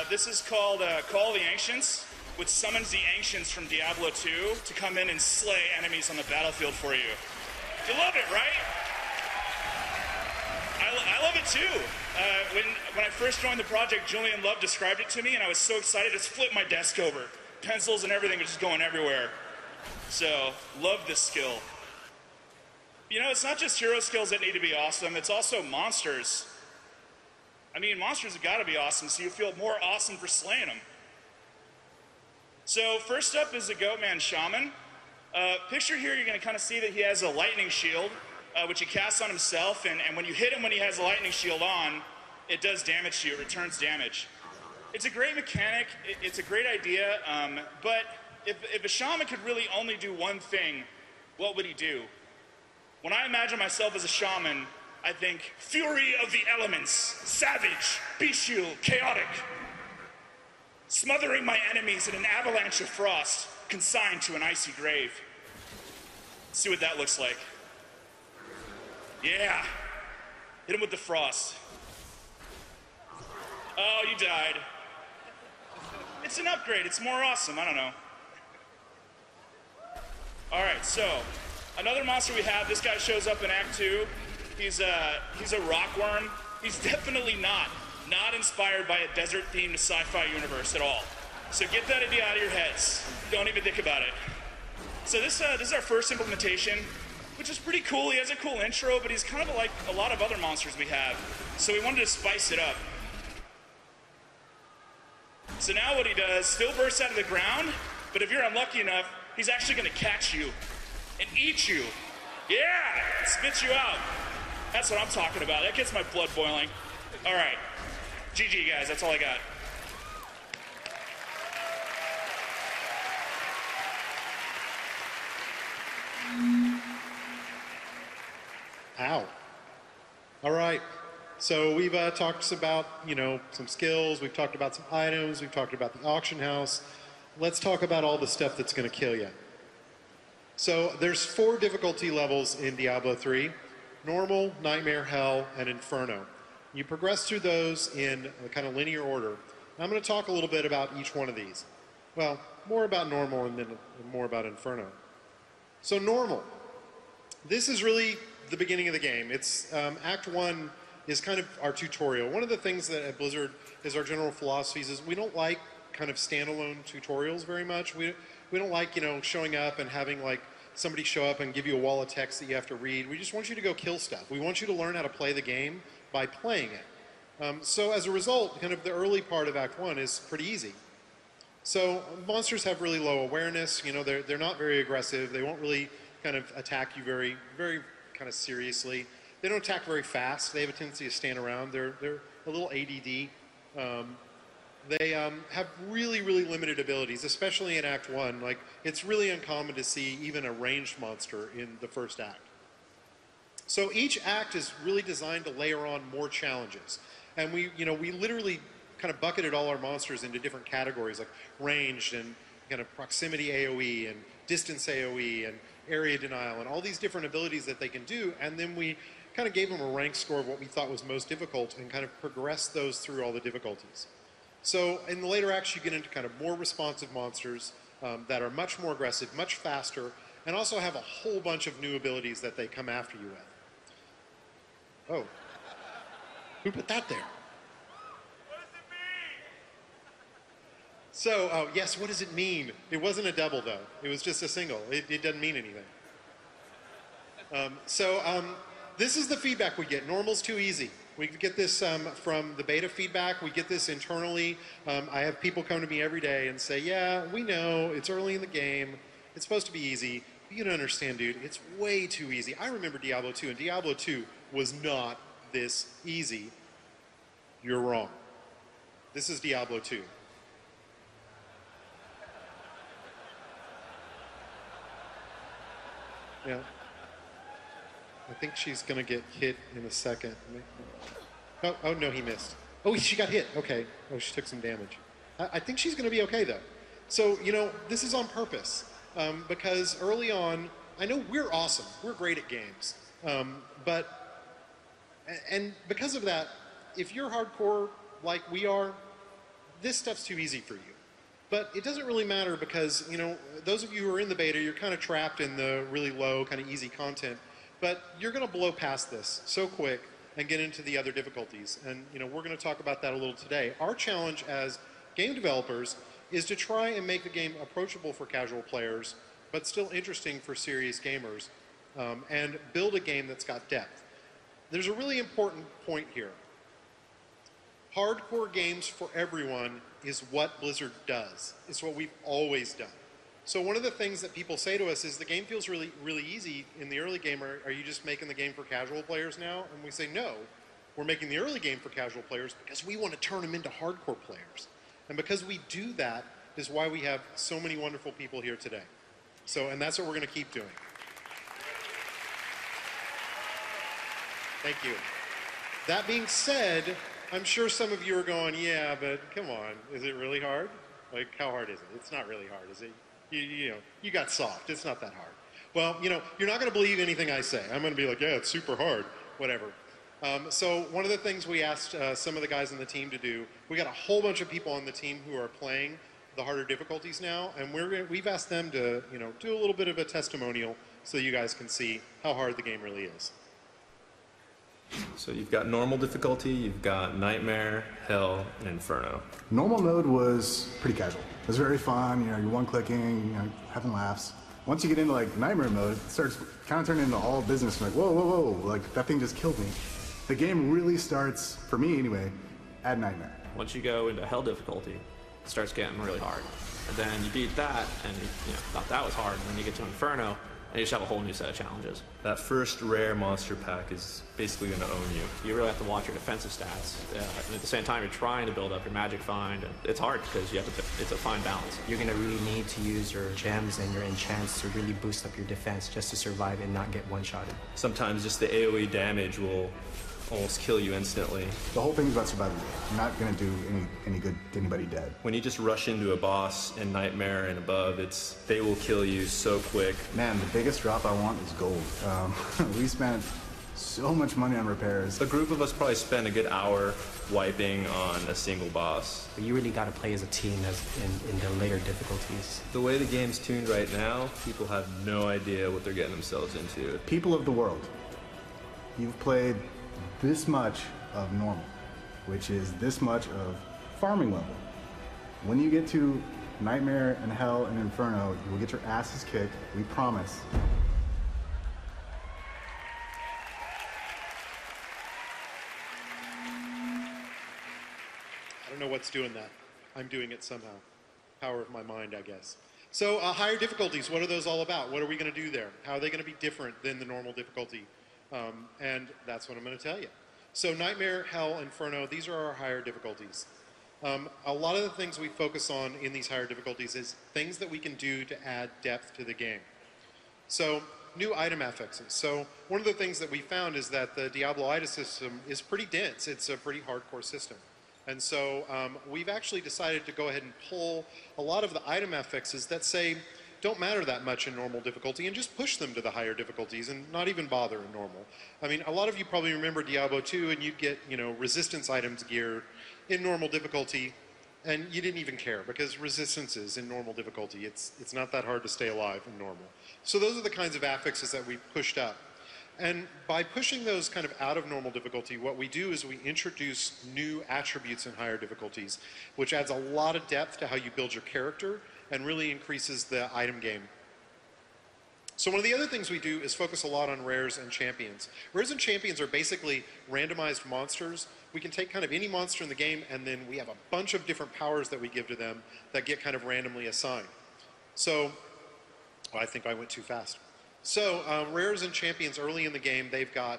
Speaker 6: This is called Call of the Ancients, which summons the Ancients from Diablo II to come in and slay enemies on the battlefield for you. You love it, right? I love it too. When I first joined the project, Julian Love described it to me, and I was so excited to flip my desk over. Pencils and everything are just going everywhere. So, love this skill. You know, it's not just hero skills that need to be awesome, it's also monsters. I mean, monsters have got to be awesome, so you feel more awesome for slaying them. So first up is the Goatman Shaman. Picture here, you're going to kind of see that he has a lightning shield, which he casts on himself, and when you hit him when he has a lightning shield on, it does damage to you, it returns damage. It's a great mechanic, it's a great idea, but if a shaman could really only do one thing, what would he do? When I imagine myself as a shaman, I think, fury of the elements, savage, bestial, chaotic, smothering my enemies in an avalanche of frost, consigned to an icy grave. Let's see what that looks like. Yeah, hit him with the frost. Oh, you died. It's an upgrade. It's more awesome. I don't know. All right, so another monster we have. This guy shows up in Act 2. He's a rockworm. He's definitely not inspired by a desert-themed sci-fi universe at all. So get that idea out of your heads. Don't even think about it. So this is our first implementation, which is pretty cool. He has a cool intro, but he's kind of like a lot of other monsters we have. So we wanted to spice it up. So now what he does, still bursts out of the ground, but if you're unlucky enough, he's actually going to catch you and eat you. Yeah, spits you out. That's what I'm talking about. That gets my blood boiling. All right, GG guys, that's all I got.
Speaker 2: Ow. All right. So we've talked about, some skills. We've talked about some items. We've talked about the auction house. Let's talk about all the stuff that's going to kill you. So there's 4 difficulty levels in Diablo 3. Normal, Nightmare, Hell, and Inferno. You progress through those in a kind of linear order. I'm going to talk a little bit about each one of these. Well, more about normal and then more about Inferno. So normal. This is really the beginning of the game. It's Act 1 is kind of our tutorial. One of the things that at Blizzard is our general philosophies is we don't like kind of standalone tutorials very much. We don't like, showing up and having like somebody show up and give you a wall of text that you have to read. We just want you to go kill stuff. We want you to learn how to play the game by playing it. So as a result, kind of the early part of Act 1 is pretty easy. So monsters have really low awareness. They're not very aggressive. They won't really kind of attack you very, very kind of seriously. They don't attack very fast. They have a tendency to stand around. They're a little ADD. They have really, really limited abilities, especially in Act 1. Like, it's really uncommon to see even a ranged monster in the first act. So each act is really designed to layer on more challenges. And we literally kind of bucketed all our monsters into different categories, like ranged and kind of proximity AoE and distance AoE and area denial and all these different abilities that they can do. And then we kind of gave them a rank score of what we thought was most difficult and kind of progressed those through all the difficulties. So in the later acts, you get into kind of more responsive monsters that are much more aggressive, much faster, and also have a whole bunch of new abilities that they come after you with. Oh. Who put that there?
Speaker 6: What does it mean?
Speaker 2: So, yes, what does it mean? It wasn't a double, though. It was just a single. It doesn't mean anything. This is the feedback we get. Normal's too easy. We get this from the beta feedback. We get this internally. I have people come to me every day and say, yeah, we know, it's early in the game. It's supposed to be easy. But you don't understand, dude. It's way too easy. I remember Diablo 2, and Diablo 2 was not this easy. You're wrong. This is Diablo 2. Yeah. I think she's going to get hit in a second. Oh, no, he missed. Oh, she got hit. Okay. Oh, she took some damage. I think she's going to be okay, though. So, this is on purpose. Because early on, I know we're awesome. We're great at games. And because of that, if you're hardcore like we are, this stuff's too easy for you. But it doesn't really matter because, those of you who are in the beta, you're kind of trapped in the really low, kind of easy content. But you're going to blow past this so quick and get into the other difficulties. And, we're going to talk about that a little today. Our challenge as game developers is to try and make the game approachable for casual players, but still interesting for serious gamers, and build a game that's got depth. There's a really important point here. Hardcore games for everyone is what Blizzard does. It's what we've always done. So one of the things that people say to us is the game feels really, really easy in the early game. Are you just making the game for casual players now? And we say, no, we're making the early game for casual players because we want to turn them into hardcore players. And because we do that is why we have so many wonderful people here today. And that's what we're going to keep doing. Thank you. That being said, I'm sure some of you are going, yeah, but come on, is it really hard? Like, how hard is it? It's not really hard, is it? You got soft. It's not that hard. Well, you're not going to believe anything I say. I'm going to be like, yeah, it's super hard, whatever. So one of the things we asked some of the guys on the team to do, we got a whole bunch of people on the team who are playing the harder difficulties now, and we've asked them to do a little bit of a testimonial so you guys can see how hard the game really is.
Speaker 7: So you've got normal difficulty, you've got Nightmare, Hell, and Inferno.
Speaker 8: Normal mode was pretty casual. It was very fun, you're one-clicking, having laughs. Once you get into like Nightmare mode, it starts kind of turning into all business. Like, whoa, whoa, whoa, like that thing just killed me. The game really starts, for me anyway, at Nightmare.
Speaker 9: Once you go into Hell difficulty, it starts getting really hard. And then you beat that, and you thought that was hard, and then you get to Inferno, and you just have a whole new set of challenges.
Speaker 7: That first rare monster pack is basically going to own you.
Speaker 9: You really have to watch your defensive stats, and at the same time you're trying to build up your magic find, and it's hard because you have to. It's a fine balance.
Speaker 10: You're going to really need to use your gems and your enchants to really boost up your defense just to survive and not get one-shotted.
Speaker 7: Sometimes just the AoE damage will almost kill you instantly.
Speaker 8: The whole thing's about surviving. You're not going to do any good to anybody dead.
Speaker 7: When you just rush into a boss in Nightmare and above, they will kill you so quick.
Speaker 8: Man, the biggest drop I want is gold. We spent so much money on repairs.
Speaker 7: A group of us probably spent a good hour wiping on a single boss.
Speaker 10: But you really got to play as a team in the later difficulties.
Speaker 7: The way the game's tuned right now, people have no idea what they're getting themselves into.
Speaker 8: People of the world, you've played this much of normal, which is this much of farming level. When you get to Nightmare and Hell and Inferno, you will get your asses kicked, we promise.
Speaker 2: I don't know what's doing that. I'm doing it somehow. Power of my mind, I guess. So higher difficulties, what are those all about? What are we going to do there? How are they going to be different than the normal difficulty? And that's what I'm going to tell you. So Nightmare, Hell, Inferno, these are our higher difficulties. A lot of the things we focus on in these higher difficulties is things that we can do to add depth to the game. So new item affixes. So one of the things that we found is that the Diablo item system is pretty dense. It's a pretty hardcore system. And so we've actually decided to go ahead and pull a lot of the item affixes that say don't matter that much in normal difficulty and just push them to the higher difficulties and not even bother in normal. I mean, a lot of you probably remember Diablo II and you'd get, resistance items gear in normal difficulty and you didn't even care because resistances in normal difficulty, it's not that hard to stay alive in normal. So those are the kinds of affixes that we pushed up. And by pushing those kind of out of normal difficulty, what we do is we introduce new attributes in higher difficulties, which adds a lot of depth to how you build your character and really increases the item game. So one of the other things we do is focus a lot on rares and champions. Rares and champions are basically randomized monsters. We can take kind of any monster in the game and then we have a bunch of different powers that we give to them that get kind of randomly assigned. So, I think I went too fast. So rares and champions early in the game, they've got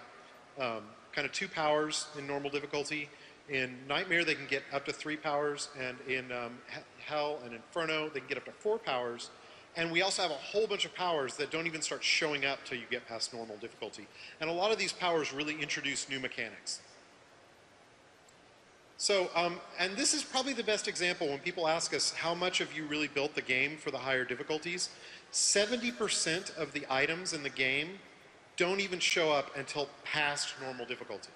Speaker 2: kind of 2 powers in normal difficulty. In Nightmare, they can get up to 3 powers, and in Hell and Inferno, they can get up to 4 powers. And we also have a whole bunch of powers that don't even start showing up till you get past normal difficulty. And a lot of these powers really introduce new mechanics. So, and this is probably the best example when people ask us how much have you really built the game for the higher difficulties. 70% of the items in the game don't even show up until past normal difficulty.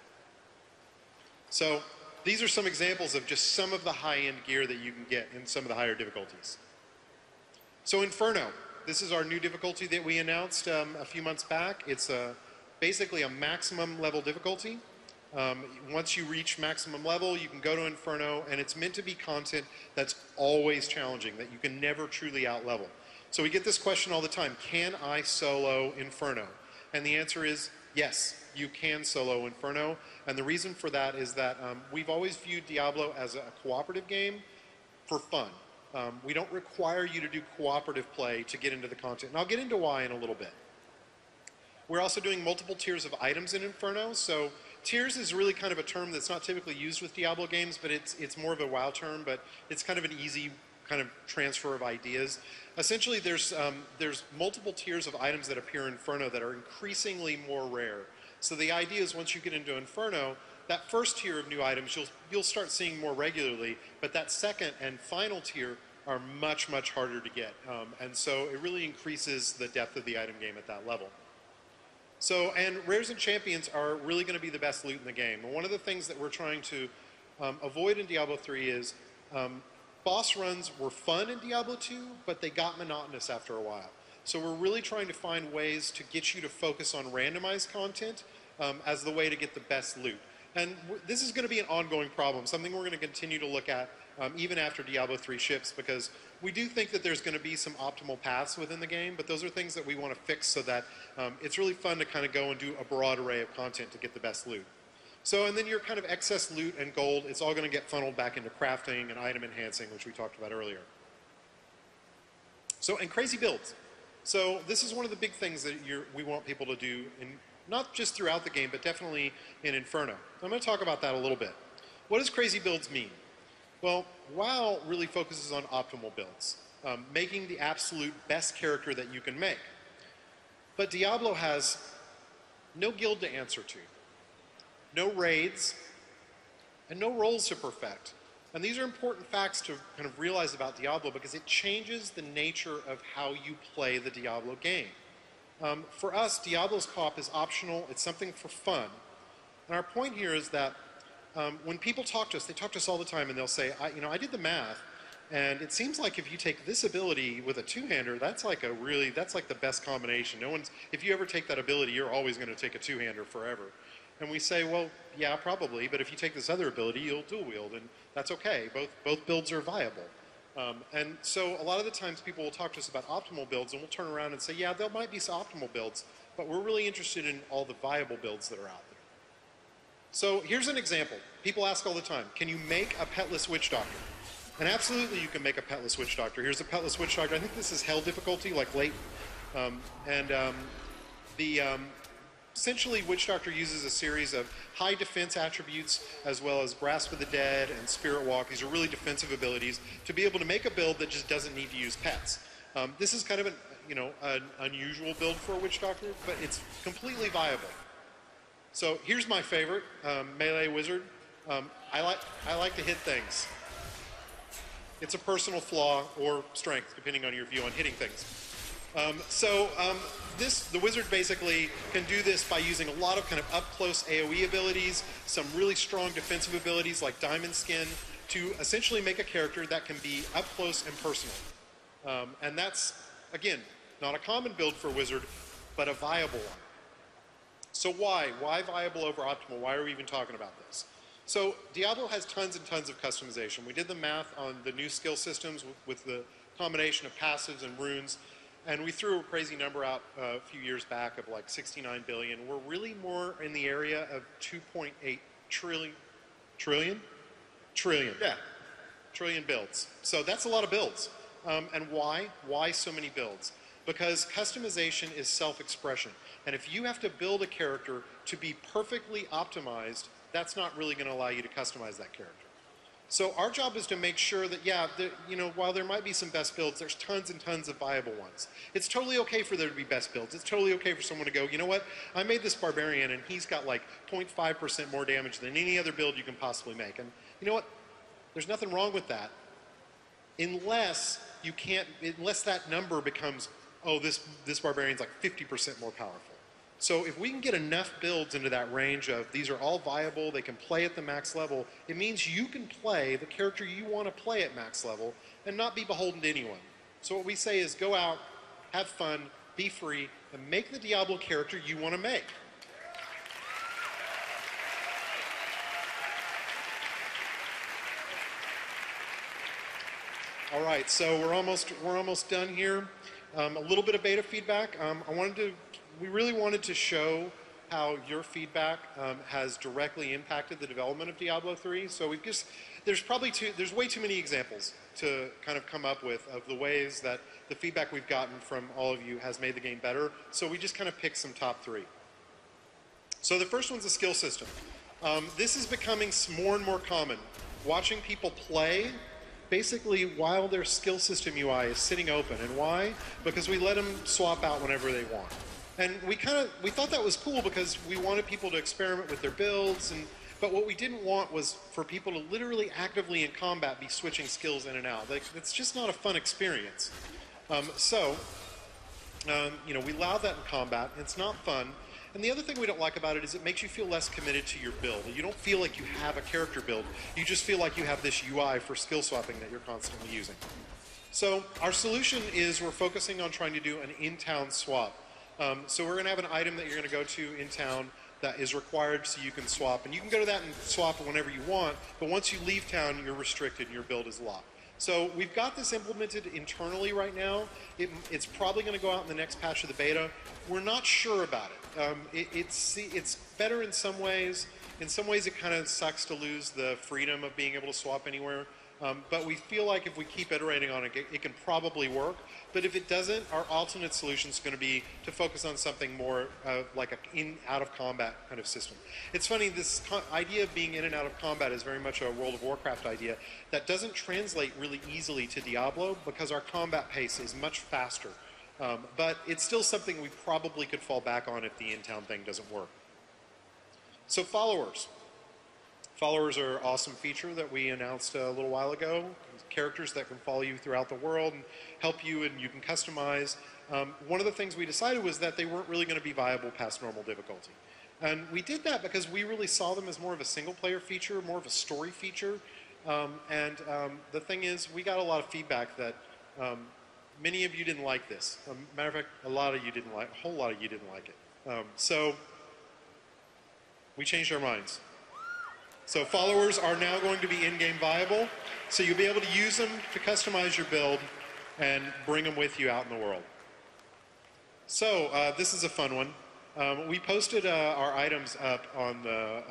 Speaker 2: So these are some examples of just some of the high-end gear that you can get in some of the higher difficulties. So Inferno, this is our new difficulty that we announced a few months back. It's basically a maximum level difficulty. Once you reach maximum level, you can go to Inferno, and it's meant to be content that's always challenging, that you can never truly out-level. So we get this question all the time, can I solo Inferno? And the answer is yes, you can solo Inferno. And the reason for that is that we've always viewed Diablo as a cooperative game for fun. We don't require you to do cooperative play to get into the content. And I'll get into why in a little bit. We're also doing multiple tiers of items in Inferno. So tiers is really kind of a term that's not typically used with Diablo games, but it's more of a WoW term, but it's kind of an easy kind of transfer of ideas. Essentially, there's multiple tiers of items that appear in Inferno that are increasingly more rare. So the idea is once you get into Inferno, that first tier of new items you'll start seeing more regularly, but that second and final tier are much, much harder to get. And so it really increases the depth of the item game at that level. So, and rares and champions are really going to be the best loot in the game. And one of the things that we're trying to avoid in Diablo 3 is boss runs were fun in Diablo 2, but they got monotonous after a while. So we're really trying to find ways to get you to focus on randomized content as the way to get the best loot. And this is going to be an ongoing problem, something we're going to continue to look at even after Diablo 3 ships, because we do think that there's going to be some optimal paths within the game, but those are things that we want to fix so that it's really fun to kind of go and do a broad array of content to get the best loot. So, and then your kind of excess loot and gold, it's all going to get funneled back into crafting and item enhancing, which we talked about earlier. So, and crazy builds. So this is one of the big things that we want people to do, not just throughout the game, but definitely in Inferno. I'm going to talk about that a little bit. What does crazy builds mean? Well, WoW really focuses on optimal builds, making the absolute best character that you can make. But Diablo has no guild to answer to, no raids, and no roles to perfect. And these are important facts to kind of realize about Diablo because it changes the nature of how you play the Diablo game. For us, Diablo's co-op is optional. It's something for fun. And our point here is that when people talk to us, they talk to us all the time and they'll say, I did the math, and it seems like if you take this ability with a two-hander, that's like the best combination. If you ever take that ability, you're always going to take a two-hander forever. And we say, well, yeah, probably, but if you take this other ability, you'll dual wield, and that's okay. Both builds are viable. And so a lot of the times people will talk to us about optimal builds, and we'll turn around and say, yeah, there might be some optimal builds, but we're really interested in all the viable builds that are out there. So here's an example. People ask all the time, can you make a petless witch doctor? And absolutely you can make a petless witch doctor. Here's a petless witch doctor. I think this is hell difficulty, like late. Essentially, Witch Doctor uses a series of high defense attributes as well as Grasp of the Dead and Spirit Walk. These are really defensive abilities to be able to make a build that just doesn't need to use pets. This is kind of an unusual build for a Witch Doctor, but it's completely viable. So here's my favorite, Melee Wizard. I like to hit things. It's a personal flaw or strength, depending on your view on hitting things. The wizard basically can do this by using a lot of kind of up-close AoE abilities, some really strong defensive abilities like Diamond Skin, to essentially make a character that can be up-close and personal. And that's, again, not a common build for a wizard, but a viable one. So why? Why viable over optimal? Why are we even talking about this? So Diablo has tons and tons of customization. We did the math on the new skill systems with the combination of passives and runes. And we threw a crazy number out a few years back of like 69 billion. We're really more in the area of 2.8 trillion. Yeah. Trillion builds. So that's a lot of builds. And why? Why so many builds? Because customization is self-expression. And if you have to build a character to be perfectly optimized, that's not really going to allow you to customize that character. So our job is to make sure that, yeah, while there might be some best builds, there's tons and tons of viable ones. It's totally okay for there to be best builds. It's totally okay for someone to go, you know what, I made this barbarian and he's got like 0.5% more damage than any other build you can possibly make. And you know what, there's nothing wrong with that. Unless that number becomes, oh, this barbarian's like 50% more powerful. So if we can get enough builds into that range of these are all viable, they can play at the max level, it means you can play the character you want to play at max level and not be beholden to anyone. So what we say is go out, have fun, be free, and make the Diablo character you want to make. All right, so we're almost done here. A little bit of beta feedback. We really wanted to show how your feedback has directly impacted the development of Diablo 3. So there's way too many examples to kind of come up with of the ways that the feedback we've gotten from all of you has made the game better. So we just kind of picked some top 3. So the first one's the skill system. This is becoming more and more common. Watching people play basically while their skill system UI is sitting open. And why? Because we let them swap out whenever they want. And we thought that was cool because we wanted people to experiment with their builds, but what we didn't want was for people to literally actively in combat be switching skills in and out. It's just not a fun experience. We allow that in combat. It's not fun. And the other thing we don't like about it is it makes you feel less committed to your build. You don't feel like you have a character build. You just feel like you have this UI for skill swapping that you're constantly using. So our solution is we're focusing on trying to do an in-town swap. So we're going to have an item that you're going to go to in town that is required so you can swap. And you can go to that and swap it whenever you want, but once you leave town, you're restricted and your build is locked. So we've got this implemented internally right now. It's probably going to go out in the next patch of the beta. We're not sure about it. It's better in some ways. In some ways, it kind of sucks to lose the freedom of being able to swap anywhere. But we feel like if we keep iterating on it, it can probably work. But if it doesn't, our alternate solution is going to be to focus on something more like an out of combat kind of system. It's funny, this idea of being in and out of combat is very much a World of Warcraft idea that doesn't translate really easily to Diablo because our combat pace is much faster. But it's still something we probably could fall back on if the in-town thing doesn't work. So followers. Followers are an awesome feature that we announced a little while ago. Characters that can follow you throughout the world and help you, and you can customize. One of the things we decided was that they weren't really going to be viable past normal difficulty. And we did that because we really saw them as more of a single-player feature, more of a story feature. The thing is, we got a lot of feedback that many of you didn't like this. Matter of fact, a whole lot of you didn't like it. So we changed our minds. So followers are now going to be in-game viable, so you'll be able to use them to customize your build and bring them with you out in the world. So this is a fun one. We posted our items up on the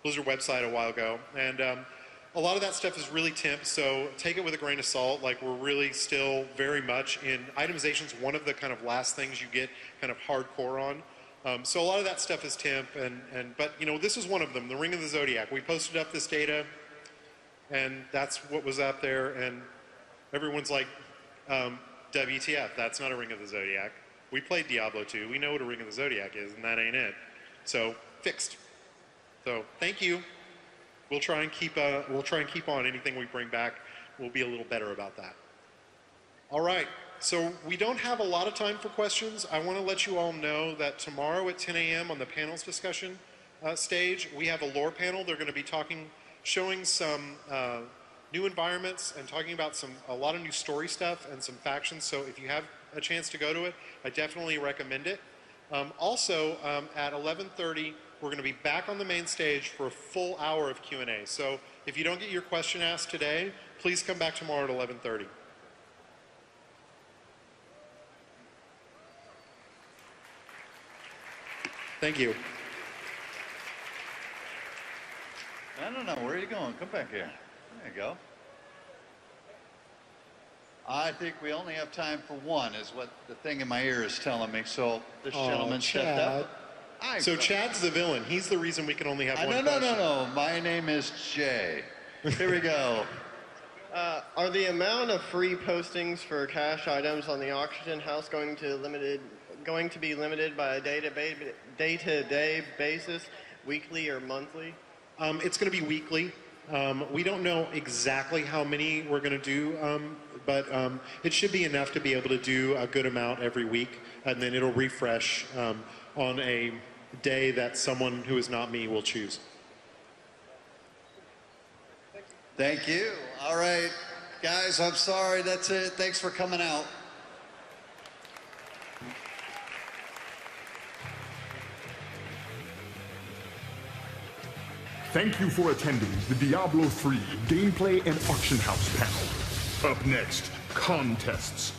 Speaker 2: Blizzard website a while ago, and a lot of that stuff is really temp, so take it with a grain of salt. Like, we're really still very much in itemization's one of the kind of last things you get kind of hardcore on. So a lot of that stuff is temp, but you know, this is one of them, the Ring of the Zodiac. We posted up this data, and that's what was up there, and everyone's like, WTF, that's not a Ring of the Zodiac. We played Diablo II, we know what a Ring of the Zodiac is, and that ain't it. So, fixed. So, thank you. We'll try and keep on anything we bring back. We'll be a little better about that. All right. So we don't have a lot of time for questions. I want to let you all know that tomorrow at 10 a.m. on the panels discussion stage, we have a lore panel. They're going to be showing some new environments and talking about a lot of new story stuff and some factions. So if you have a chance to go to it, I definitely recommend it. Also, at 11:30, we're going to be back on the main stage for a full hour of Q&A. So if you don't get your question asked today, please come back tomorrow at 11:30. Thank you.
Speaker 11: No. Where are you going? Come back here. There you go. I think we only have time for one, is what the thing in my ear is telling me. So this gentleman stepped up.
Speaker 2: So Chad's the villain. He's the reason we can only have one question.
Speaker 11: No. My name is Jay. Here we go.
Speaker 12: Are the amount of free postings for cash items on the auction house going to be limited by a day-to-day basis, weekly or monthly?
Speaker 2: It's going to be weekly. We don't know exactly how many we're going to do, but it should be enough to be able to do a good amount every week, and then it'll refresh on a day that someone who is not me will choose.
Speaker 11: Thank you. All right, guys, I'm sorry. That's it. Thanks for coming out.
Speaker 1: Thank you for attending the Diablo III Gameplay and Auction House panel. Up next, contests.